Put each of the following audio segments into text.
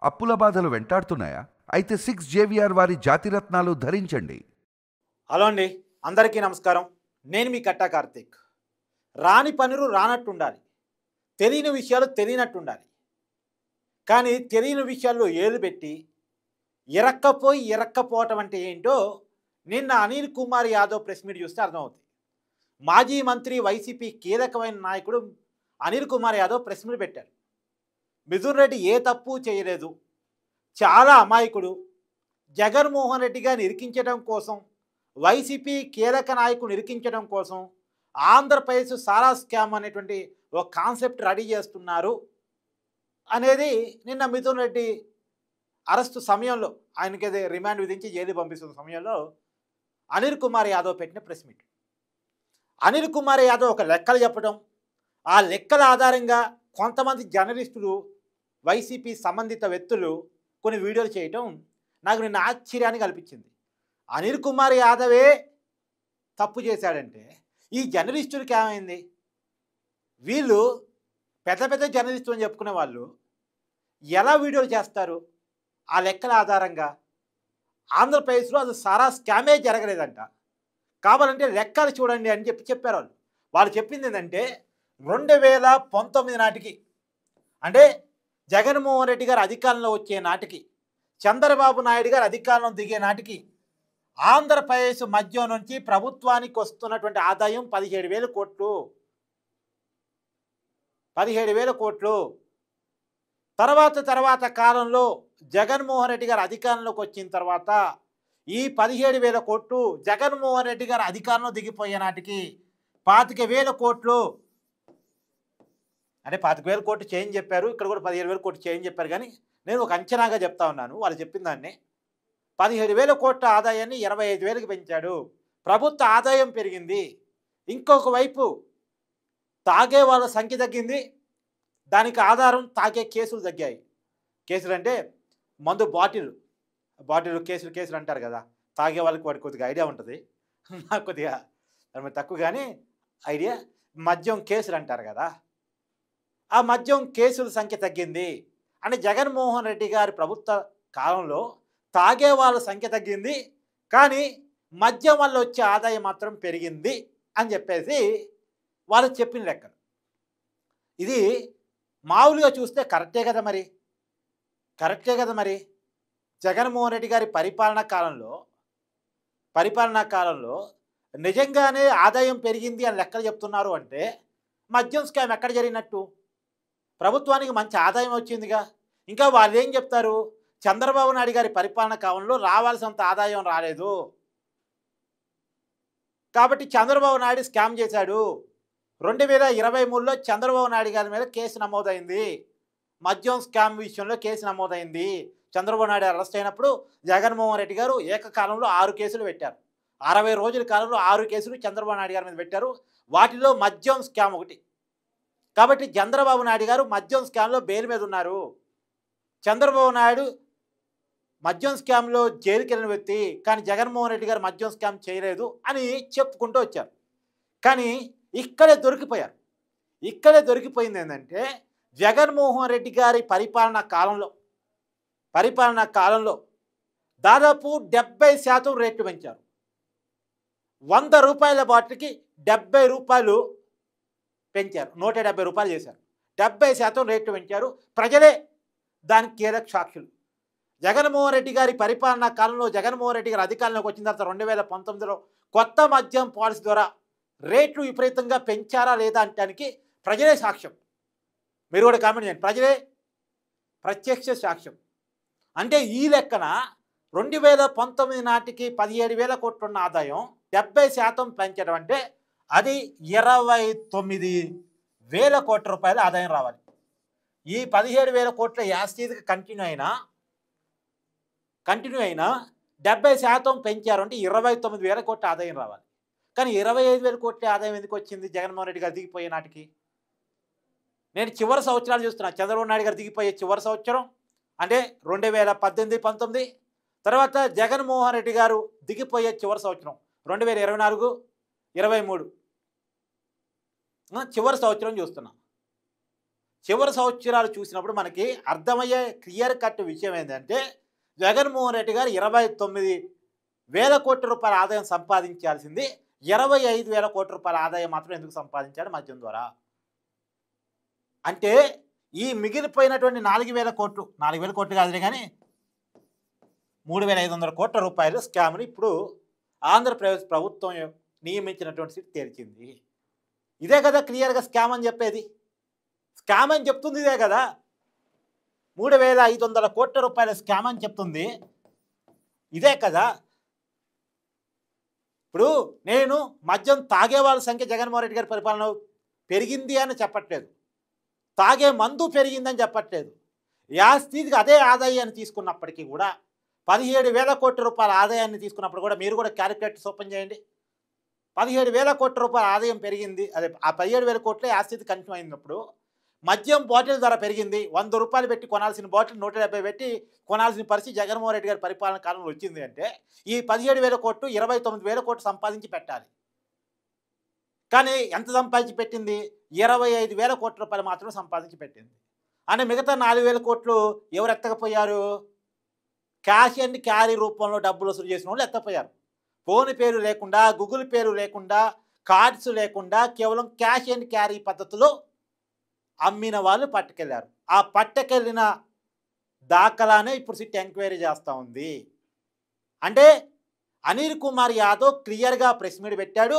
అప్పుల బాధలు వెంటాడుతున్నాయా? అయితే 6 జేవిఆర్ వారి జాతిరత్నాలు ధరించండి. హలో అండి, అందరికీ నమస్కారం. నేను మీ కట్టా కార్తీక్. రాని పనులు రానట్టుండాలి, తెలియని విషయాలు తెలియనట్టుండాలి. కానీ తెలియని విషయాల్లో ఏలు పెట్టి ఇరక్కపోవటం అంటే ఏంటో నిన్న అనిల్ కుమార్ యాదవ్ ప్రెస్ మీట్ చూస్తే అర్థమవుతుంది. మాజీ మంత్రి వైసీపీ కీలకమైన నాయకుడు అనిల్ కుమార్ యాదవ్ ప్రెస్ మీట్ పెట్టారు. మిథున్ రెడ్డి ఏ తప్పు చేయలేదు, చాలా అమాయకుడు, జగన్మోహన్ రెడ్డి గారిని ఇరికించడం కోసం, వైసీపీ కీలక నాయకుడిని ఇరికించడం కోసం ఆంధ్రప్రదేశ్ సారా స్కామ్ అనేటువంటి ఒక కాన్సెప్ట్ రెడీ చేస్తున్నారు అనేది నిన్న మిథున్ రెడ్డి అరెస్టు సమయంలో, ఆయనకి రిమాండ్ విధించి జైలు పంపిస్తున్న సమయంలో అనిల్ కుమార్ యాదవ్ పెట్టిన ప్రెస్ మీట్. అనిల్ కుమార్ యాదవ్ ఒక లెక్కలు చెప్పడం, ఆ లెక్కల ఆధారంగా కొంతమంది జర్నలిస్టులు, వైసీపీ సంబంధిత వ్యక్తులు కొన్ని వీడియోలు చేయటం నాకు నిన్న ఆశ్చర్యాన్ని కల్పించింది. అనిల్ కుమార్ యాదవే తప్పు చేశాడంటే ఈ జర్నలిస్టులకి ఏమైంది? వీళ్ళు పెద్ద పెద్ద జర్నలిస్టులు అని చెప్పుకునే వాళ్ళు ఎలా వీడియోలు చేస్తారు? ఆ లెక్కల ఆధారంగా ఆంధ్రప్రదేశ్లో అది సారా స్కామే జరగలేదంట, కావాలంటే లెక్కలు చూడండి అని చెప్పారు వాళ్ళు. వాళ్ళు చెప్పింది ఏంటంటే 2019 నాటికి, అంటే జగన్మోహన్ రెడ్డి గారు అధికారంలో వచ్చే నాటికి, చంద్రబాబు నాయుడు గారు అధికారంలో దిగే నాటికి ఆంధ్రప్రదేశ్ మధ్య నుంచి ప్రభుత్వానికి వస్తున్నటువంటి ఆదాయం 17,000 కోట్లు. 17,000 కోట్లు. తర్వాత కాలంలో జగన్మోహన్ రెడ్డి గారు అధికారంలోకి వచ్చిన తర్వాత ఈ 17,000 కోట్లు జగన్మోహన్ రెడ్డి గారు అధికారంలో దిగిపోయే నాటికి 25,000 కోట్లు. అంటే 25,000 కోట్లు చేంజ్ చెప్పారు, ఇక్కడ కూడా 17,000 కోట్లు చేంజ్ చెప్పారు. కానీ నేను ఒక అంచనాగా చెప్తా ఉన్నాను. వాళ్ళు చెప్పిన దాన్ని 17,000 కోట్ల ఆదాయాన్ని 25,000కి పెంచాడు. ప్రభుత్వ ఆదాయం పెరిగింది. ఇంకొక వైపు తాగే వాళ్ళ సంఖ్య తగ్గింది. దానికి ఆధారం తాగే కేసులు తగ్గాయి. కేసులు అంటే మందు బాటిల్ కేసులు అంటారు కదా. తాగే వాళ్ళకి వాడికి కొద్దిగా ఐడియా ఉంటుంది, నాకు కొద్దిగా దాని తక్కువ, కానీ ఐడియా. మద్యం కేసులు అంటారు కదా, ఆ మద్యం కేసుల సంఖ్య తగ్గింది. అంటే జగన్మోహన్ రెడ్డి గారి ప్రభుత్వ కాలంలో తాగే వాళ్ళ సంఖ్య తగ్గింది, కానీ మద్యం వల్ల వచ్చే ఆదాయం మాత్రం పెరిగింది అని చెప్పేసి వాళ్ళు చెప్పిన లెక్కలు. ఇది మామూలుగా చూస్తే కరెక్టే కదా మరి. జగన్మోహన్ రెడ్డి గారి పరిపాలనా కాలంలో నిజంగానే ఆదాయం పెరిగింది అని లెక్కలు చెప్తున్నారు అంటే మద్యం స్కామ్ ఎక్కడ జరిగినట్టు? ప్రభుత్వానికి మంచి ఆదాయం వచ్చిందిగా. ఇంకా వాళ్ళు ఏం చెప్తారు? చంద్రబాబు నాయుడు గారి పరిపాలనా కాలంలో రావాల్సినంత ఆదాయం రాలేదు కాబట్టి చంద్రబాబు నాయుడు స్కామ్ చేశాడు. 2023లో చంద్రబాబు నాయుడు గారి మీద కేసు నమోదైంది, మద్యం స్కామ్ విషయంలో కేసు నమోదైంది. చంద్రబాబు నాయుడు అరెస్ట్ అయినప్పుడు జగన్మోహన్ రెడ్డి గారు ఏకకాలంలో 6 కేసులు పెట్టారు. 60 రోజుల కాలంలో 6 కేసులు చంద్రబాబు నాయుడు గారి మీద పెట్టారు. వాటిలో మద్యం స్కామ్ ఒకటి. కాబట్టి చంద్రబాబు నాయుడు గారు మద్యం స్కామ్లో బెయిల్ మీద ఉన్నారు. చంద్రబాబు నాయుడు మద్యం స్కామ్లో జైలుకి వెళ్ళిన వ్యక్తి, కానీ జగన్మోహన్ రెడ్డి గారు మద్యం స్కామ్ చేయలేదు అని చెప్పుకుంటూ వచ్చారు. కానీ ఇక్కడే దొరికిపోయింది ఏంటంటే జగన్మోహన్ రెడ్డి గారి పరిపాలనా కాలంలో దాదాపు 70% రేట్లు పెంచారు. 100 రూపాయల బాటిల్కి 70 రూపాయలు పెంచారు, 170 రూపాయలు చేశారు. 70% రేట్లు పెంచారు. ప్రజలే దానికి కీలక సాక్షులు. జగన్మోహన్ రెడ్డి గారి పరిపాలనా కాలంలో, జగన్మోహన్ రెడ్డి గారి అధికారంలోకి వచ్చిన తర్వాత 2019లో కొత్త మద్యం పాలసీ ద్వారా రేట్లు విపరీతంగా పెంచారా లేదా అంటానికి ప్రజలే సాక్ష్యం. మీరు కూడా కామెంట్ చేయండి. ప్రజలే ప్రత్యక్ష సాక్ష్యం. అంటే ఈ లెక్కన 2019 నాటికి 17,000 కోట్లు ఉన్న ఆదాయం 70% పెంచడం అంటే అది 29,000 కోట్ల రూపాయల ఆదాయం రావాలి. ఈ 17,000 కోట్ల యాస్టీజ్కి కంటిన్యూ అయినా 70% పెంచారు అంటే 29,000 కోట్ల ఆదాయం రావాలి. కానీ 25,000 కోట్ల ఆదాయం ఎందుకు వచ్చింది జగన్మోహన్ రెడ్డి గారు దిగిపోయే నాటికి? నేను చివరి సంవత్సరాలు చూస్తున్నా. చంద్రబాబు నాయుడు గారు దిగిపోయే చివరి సంవత్సరం అంటే 2018-19, తర్వాత జగన్మోహన్ రెడ్డి గారు దిగిపోయే చివరి సంవత్సరం 2024-23 చివరి సంవత్సరం చూస్తున్నాం. చివరి సంవత్సరాలు చూసినప్పుడు మనకి అర్థమయ్యే క్లియర్ కట్ విషయం ఏంటంటే జగన్మోహన్ రెడ్డి గారు 29,000 కోట్ల రూపాయల ఆదాయం సంపాదించాల్సింది 25,000 కోట్ల రూపాయల ఆదాయం మాత్రం ఎందుకు సంపాదించాడు మద్యం ద్వారా? అంటే ఈ మిగిలిపోయినటువంటి 4,000 కోట్లు, 4,000 కోట్లు కాదులే కానీ 3,500 కోట్ల రూపాయలు స్కామ్ని ఇప్పుడు ఆంధ్రప్రదేశ్ ప్రభుత్వం నియమించినటువంటి సీట్ తేల్చింది. ఇదే కదా క్లియర్గా స్కామ్ అని చెప్పేది. స్కామ్ అని చెప్తుంది ఇదే కదా. 3,500 కోట్ల రూపాయల స్కామ్ అని చెప్తుంది ఇదే కదా. ఇప్పుడు నేను మద్యం తాగే వాళ్ళ సంఖ్య జగన్మోహన్ రెడ్డి గారి పరిపాలన పెరిగింది అని చెప్పట్లేదు, తాగే మందు పెరిగిందని చెప్పట్లేదు. యాస్థితికి అదే ఆదాయాన్ని తీసుకున్నప్పటికీ కూడా 17,000 కోట్ల రూపాయల ఆదాయాన్ని తీసుకున్నప్పుడు కూడా మీరు కూడా క్యాలిక్యులేటర్స్ ఓపెన్ చేయండి. 17,000 కోట్ల రూపాయల ఆదాయం పెరిగింది. అదే ఆ 17,000 కోట్లే యాస్థితి కంటిన్యూ అయినప్పుడు మద్యం బాటిల్ ధర పెరిగింది. 100 రూపాయలు పెట్టి కొనాల్సిన బాటిల్ 170 పెట్టి కొనాల్సిన పరిస్థితి జగన్మోహన్ రెడ్డి గారి పరిపాలన కాలంలో వచ్చింది. అంటే ఈ 17,000 కోట్లు 29,000 కోట్లు సంపాదించి పెట్టాలి. కానీ ఎంత సంపాదించి పెట్టింది? 25,000 కోట్ల రూపాయలు మాత్రమే సంపాదించి పెట్టింది. అంటే మిగతా 4,000 కోట్లు ఎవరు ఎత్తకపోయారు? క్యాష్ అండ్ క్యారీ రూపంలో డబ్బులు వసూలు చేసిన వాళ్ళు ఎత్తపోయారు. ఫోన్ పేరు లేకుండా, గూగుల్ పేరు లేకుండా, కార్డ్స్ లేకుండా కేవలం క్యాష్ అండ్ క్యారీ పద్ధతిలో అమ్మిన వాళ్ళు పట్టుకెళ్ళారు. ఆ పట్టుకెళ్ళిన దాఖలానే ఇప్పుడు సిట్ ఎంక్వైరీ చేస్తూ ఉంది. అంటే అనిల్ కుమార్ యాదవ్ క్లియర్గా ప్రెస్ మీట్ పెట్టాడు,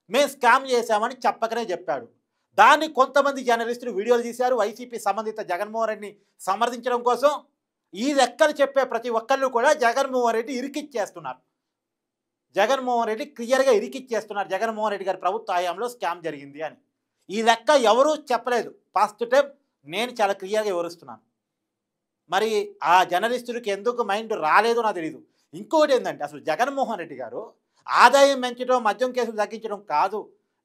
మేము స్కామ్ చేశామని చెప్పకనే చెప్పాడు. దాన్ని కొంతమంది జర్నలిస్టులు వీడియోలు తీశారు. వైసీపీ సంబంధిత జగన్మోహన్ రెడ్డిని సమర్థించడం కోసం ఈ లెక్కలు చెప్పే ప్రతి ఒక్కళ్ళు కూడా జగన్మోహన్ రెడ్డి ఇరికిచ్చేస్తున్నారు. జగన్మోహన్ రెడ్డి క్లియర్గా ఇరికిచ్చేస్తున్నారు. జగన్మోహన్ రెడ్డి గారి ప్రభుత్వ హయాంలో స్కామ్ జరిగింది అని. ఈ లెక్క ఎవరూ చెప్పలేదు. ఫస్ట్ టైం నేను చాలా క్లియర్గా వివరిస్తున్నాను. మరి ఆ జర్నలిస్టులకి ఎందుకు మైండ్ రాలేదో నాకు తెలియదు. ఇంకోటి ఏంటంటే అసలు జగన్మోహన్ రెడ్డి గారు ఆదాయం పెంచడం, మద్యం కేసులు తగ్గించడం కాదు.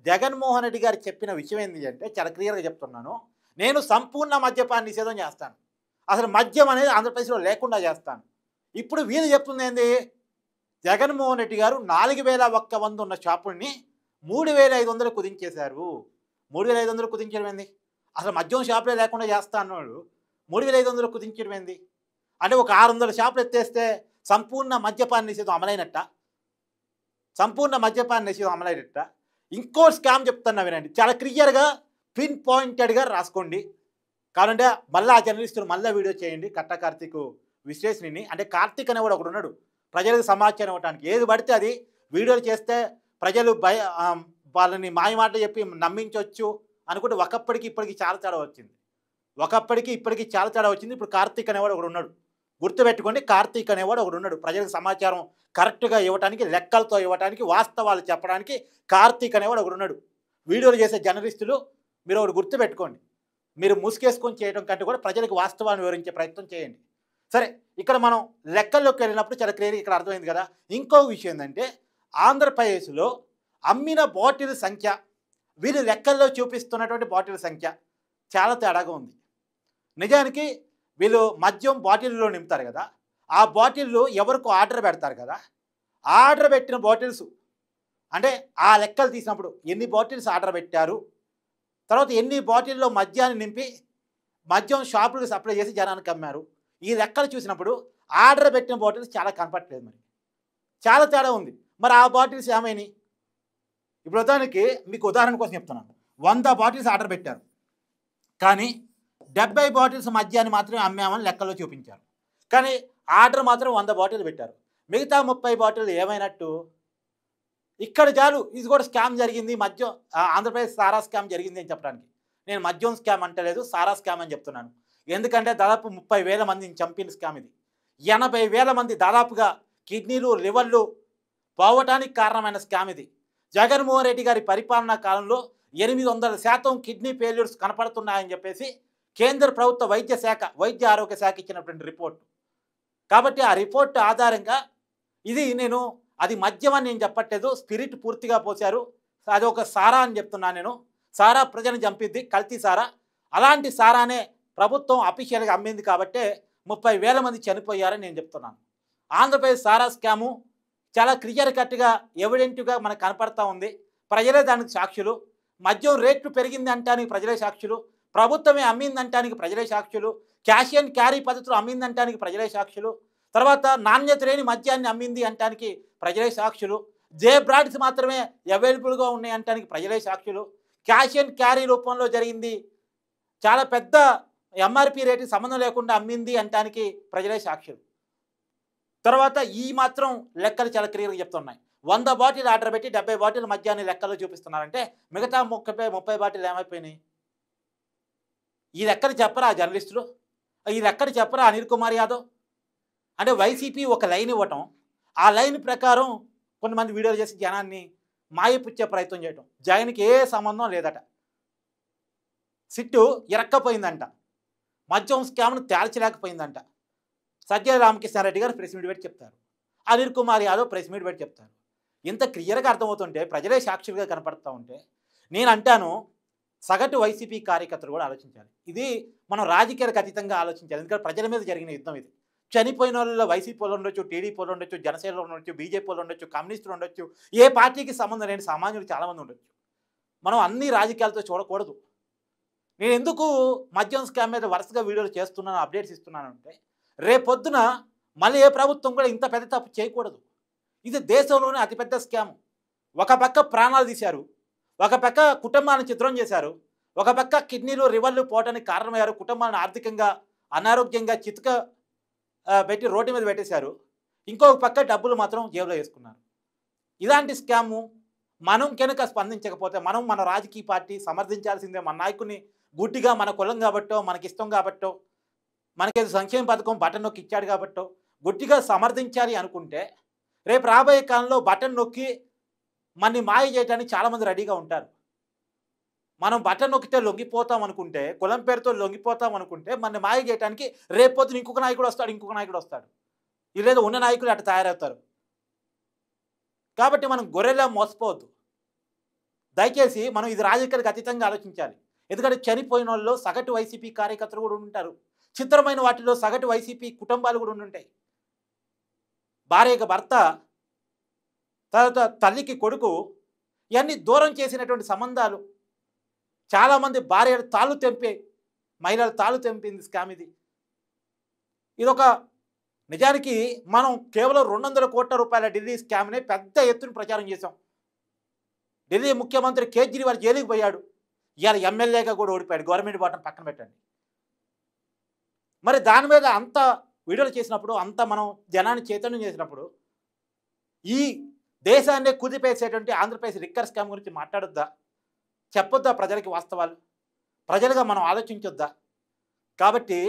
జగన్మోహన్ రెడ్డి గారు చెప్పిన విషయం ఏంటి అంటే చాలా క్లియర్గా చెప్తున్నాను, నేను సంపూర్ణ మద్యపాన నిషేధం చేస్తాను, అసలు మద్యం అనేది ఆంధ్రప్రదేశ్లో లేకుండా చేస్తాను. ఇప్పుడు వీళ్ళు చెప్తుంది ఏంది? జగన్మోహన్ రెడ్డి గారు 4,100 ఉన్న షాపుల్ని 3,500 కుదించేశారు. 3,500 కుదించడం ఏంది? అసలు మద్యం షాపులే లేకుండా చేస్తా అన్నాడు. 3,500 కుదించడం ఏంది? అంటే ఒక 600 షాపులు ఎత్తేస్తే సంపూర్ణ మద్యపాన నిషేధం అమలైనట్ట? సంపూర్ణ మద్యపాన నిషేధం అమలైనట్ట? ఇంకో స్కామ్ చెప్తున్నా వినండి, చాలా క్లియర్గా పిన్ పాయింటెడ్గా రాసుకోండి. కావాలంటే మళ్ళీ ఆ జర్నలిస్టులు మళ్ళీ వీడియో చేయండి. కట్ట కార్తీక్ విశ్లేషణని, అంటే కార్తీక్ అనే కూడా ఒకడు ఉన్నాడు ప్రజలకు సమాచారం ఇవ్వడానికి. ఏది పడితే అది వీడియోలు చేస్తే ప్రజలు వాళ్ళని మాయమాటలు చెప్పి నమ్మించవచ్చు అనుకుంటే ఒకప్పటికి ఇప్పటికి చాలా తేడా వచ్చింది. ఒకప్పటికి ఇప్పటికి చాలా తేడా వచ్చింది. ఇప్పుడు కార్తీక్ అనేవాడు ఒకడు ఉన్నాడు, గుర్తుపెట్టుకోండి. కార్తీక్ అనేవాడు ఒకడు ఉన్నాడు ప్రజలకు సమాచారం కరెక్ట్గా ఇవ్వడానికి, లెక్కలతో ఇవ్వడానికి, వాస్తవాలు చెప్పడానికి కార్తీక్ అనేవాడు ఒకడు ఉన్నాడు. వీడియోలు చేసే జర్నలిస్టులు మీరు ఒకటి గుర్తుపెట్టుకోండి. మీరు ముసుకేసుకొని చేయడం కంటే కూడా ప్రజలకు వాస్తవాన్ని వివరించే ప్రయత్నం చేయండి. సరే, ఇక్కడ మనం లెక్కల్లోకి వెళ్ళినప్పుడు చాలా క్లియర్గా ఇక్కడ అర్థమైంది కదా. ఇంకో విషయం ఏంటంటే ఆంధ్రప్రదేశ్లో అమ్మిన బాటిల్ సంఖ్య, వీళ్ళు లెక్కల్లో చూపిస్తున్నటువంటి బాటిల్ సంఖ్య చాలా తేడాగా ఉంది. నిజానికి వీళ్ళు మద్యం బాటిల్లో నింపుతారు కదా, ఆ బాటిల్లో ఎవరికి ఆర్డర్ పెడతారు కదా, ఆర్డర్ పెట్టిన బాటిల్స్ అంటే ఆ లెక్కలు తీసినప్పుడు ఎన్ని బాటిల్స్ ఆర్డర్ పెట్టారు, తర్వాత ఎన్ని బాటిల్లో మద్యాన్ని నింపి మద్యం షాపులకు సప్లై చేసి జనానికి అమ్మారు, ఈ లెక్కలు చూసినప్పుడు ఆర్డర్ పెట్టిన బాటిల్స్ చాలా కనపట్లేదు. మరి చాలా తేడా ఉంది. మరి ఆ బాటిల్స్ ఏమైనాయి? ఇప్పుడు ఉదాహరణకి మీకు ఉదాహరణ కోసం చెప్తున్నాను, 100 బాటిల్స్ ఆర్డర్ పెట్టారు, కానీ 70 బాటిల్స్ మద్యాన్ని మాత్రమే అమ్మామని లెక్కల్లో చూపించారు. కానీ ఆర్డర్ మాత్రం 100 బాటిల్ పెట్టారు. మిగతా 30 బాటిల్ ఏమైనట్టు? ఇక్కడ చాలు ఇది కూడా స్కామ్ జరిగింది, మద్యం ఆంధ్రప్రదేశ్ సారా స్కామ్ జరిగింది అని చెప్పడానికి. నేను మద్యం స్కామ్ అంటలేదు, సారా స్కామ్ అని చెప్తున్నాను. ఎందుకంటే దాదాపు 30,000 మందిని చంపిన స్కామ్ ఇది. 80,000 మంది దాదాపుగా కిడ్నీలు, లివర్లు పోవటానికి కారణమైన స్కామ్ ఇది. జగన్మోహన్ రెడ్డి గారి పరిపాలనా కాలంలో 800% కిడ్నీ ఫెయిల్యూర్స్ కనపడుతున్నాయని చెప్పేసి కేంద్ర ప్రభుత్వ వైద్య ఆరోగ్య శాఖ ఇచ్చినటువంటి రిపోర్ట్. కాబట్టి ఆ రిపోర్ట్ ఆధారంగా ఇది అది మద్యం అని నేను చెప్పట్లేదు, స్పిరిట్ పూర్తిగా పోశారు, అది ఒక సారా అని చెప్తున్నాను నేను. సారా ప్రజలను చంపిద్ది, కల్తీ సారా. అలాంటి సారానే ప్రభుత్వం అఫీషియల్గా అమ్మింది కాబట్టే 30,000 మంది చనిపోయారని నేను చెప్తున్నాను. ఆంధ్రప్రదేశ్ సారా స్కాము చాలా క్లియర్ కట్గా ఎవిడెంట్గా మనకు కనపడతా ఉంది. ప్రజలే దానికి సాక్షులు. మద్యం రేట్లు పెరిగింది అంటానికి ప్రజలే సాక్షులు. ప్రభుత్వమే అమ్మిందంటానికి ప్రజలే సాక్షులు, క్యాష్ అండ్ క్యారీ పద్ధతిలో అమ్మిందంటానికి ప్రజలే సాక్షులు, తర్వాత నాణ్యత లేని మద్యాన్ని అమ్మింది అంటానికి ప్రజలే సాక్షులు, జే బ్రాండ్స్ మాత్రమే అవైలబుల్గా ఉన్నాయి అంటానికి ప్రజలే సాక్షులు, క్యాష్ అండ్ క్యారీ రూపంలో జరిగింది, చాలా పెద్ద ఎంఆర్పి రేటుకి సంబంధం లేకుండా అమ్మింది అంటానికి ప్రజలే సాక్షులు. తర్వాత ఈ మాత్రం లెక్కలు చాలా క్లియర్గా చెప్తున్నాయి. 100 బాటిల్ ఆర్డర్ పెట్టి 70 బాటిల్ మద్యాన్ని లెక్కల్లో చూపిస్తున్నారంటే మిగతా 30 బాటిల్ ఏమైపోయినాయి? ఈ లెక్కలు చెప్పరా జర్నలిస్టులు? ఈ లెక్కలు చెప్పరా అనిల్ కుమార్ యాదవ్? అంటే వైసీపీ ఒక లైన్ ఇవ్వటం, ఆ లైన్ ప్రకారం కొంతమంది వీడియోలు చేసి జనాన్ని మాయపుచ్చే ప్రయత్నం చేయటం. జగన్కి ఏ సంబంధం లేదట. సిట్టు ఇరక్కపోయిందంట, మద్యం స్కామ్ను తేల్చలేకపోయిందంట. సజ్జల రామకృష్ణారెడ్డి గారు ప్రెస్ మీట్ పెట్టి చెప్తారు, అనిల్ కుమార్ యాదవ్ ప్రెస్ మీట్ పెట్టి చెప్తారు. ఇంత క్లియర్గా అర్థమవుతుంటే, ప్రజలే సాక్షులుగా కనపడుతూ ఉంటే, నేను అంటాను సగటు వైసీపీ కార్యకర్తలు కూడా ఆలోచించాలి. ఇది మనం రాజకీయాలకు అతీతంగా ఆలోచించాలి. ఎందుకంటే ప్రజల మీద జరిగిన యుద్ధం ఇది. చనిపోయిన వాళ్ళలో వైసీపీ వాళ్ళు ఉండొచ్చు, టీడీపీ వాళ్ళు ఉండొచ్చు, జనసేనలో ఉండొచ్చు, బీజేపీ వాళ్ళు ఉండొచ్చు, కమ్యూనిస్టులు ఉండొచ్చు, ఏ పార్టీకి సంబంధం లేని సామాన్యులు చాలామంది ఉండొచ్చు. మనం అన్ని రాజకీయాలతో చూడకూడదు. నేను ఎందుకు మద్యం స్కామ్ మీద వరుసగా వీడియోలు చేస్తున్నాను, అప్డేట్స్ ఇస్తున్నాను అంటే, రేపొద్దున మళ్ళీ ఏ ప్రభుత్వం కూడా ఇంత పెద్ద తప్పు చేయకూడదు. ఇది దేశంలోనే అతిపెద్ద స్కామ్. ఒక పక్క ప్రాణాలు తీశారు, ఒక పక్క కుటుంబాలను చిత్రం చేశారు, ఒక పక్క కిడ్నీలు రివర్లు పోవడానికి కారణమయ్యారు, కుటుంబాలను ఆర్థికంగా అనారోగ్యంగా చితక పెట్టి రోడ్డు మీద పెట్టేశారు, ఇంకొక పక్క డబ్బులు మాత్రం జేబులో వేసుకున్నారు. ఇలాంటి స్కాము మనం కనుక స్పందించకపోతే, మనం మన రాజకీయ పార్టీ సమర్థించాల్సిందే. మన నాయకుని గుడ్డిగా మన కులం కాబట్టో, మనకి ఇష్టం కాబట్టో, మనకేదో సంక్షేమ పథకం బటన్ నొక్కి ఇచ్చాడు కాబట్టో గుడ్డిగా సమర్థించాలి అనుకుంటే, రేపు రాబోయే కాలంలో బటన్ నొక్కి మనని మాయ చేయడానికి చాలామంది రెడీగా ఉంటారు. మనం బటన్ నొక్కితే లొంగిపోతాం అనుకుంటే, కులం పేరుతో లొంగిపోతాం అనుకుంటే, మనని మాయ చేయడానికి రేపొద్దున ఇంకొక నాయకుడు వస్తాడు, ఇంకొక నాయకుడు వస్తాడు. లేదా ఉన్న నాయకులు అటు తయారవుతారు. కాబట్టి మనం గొర్రెలా మోసపోవద్దు. దయచేసి మనం ఇది రాజకీయాలకు అతీతంగా ఆలోచించాలి. ఎందుకంటే చనిపోయిన వాళ్ళు సగటు వైసీపీ కార్యకర్తలు కూడా ఉంటారు. చిత్రమైన వాటిలో సగటు వైసీపీ కుటుంబాలు కూడా ఉంటాయి. భార్యకి భర్త, తర్వాత తల్లికి కొడుకు, ఇవన్నీ దూరం చేసినటువంటి సంబంధాలు. చాలామంది భార్యలు తాళ్ళు తెంపే, మహిళలు తాళ్ళు తెంపింది స్కామ్ ఇది. ఇదొక నిజానికి మనం కేవలం 200 కోట్ల రూపాయల ఢిల్లీ స్కామ్నే పెద్ద ఎత్తున ప్రచారం చేశాం. ఢిల్లీ ముఖ్యమంత్రి కేజ్రీవాల్ జైలుకి పోయాడు, ఇవాళ ఎమ్మెల్యేగా కూడా ఓడిపోయాడు. గవర్నమెంట్ బాటం పక్కన పెట్టండి. మరి దాని మీద అంత వీడియోలు చేసినప్పుడు, అంత మనం జనాన్ని చైతన్యం చేసినప్పుడు, ఈ దేశాన్నే కుదిపేసేటువంటి ఆంధ్రప్రదేశ్ లిక్కర్ స్కామ్ గురించి మాట్లాడొద్దా? చెప్పొద్దా ప్రజలకి వాస్తవాలు? ప్రజలుగా మనం ఆలోచించొద్దా? కాబట్టి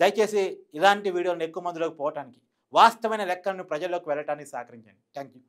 దయచేసి ఇలాంటి వీడియోలను ఎక్కువ మందిలోకి పోవటానికి, వాస్తవమైన లెక్కలను ప్రజల్లోకి వెళ్ళటానికి సహకరించండి. Thank you.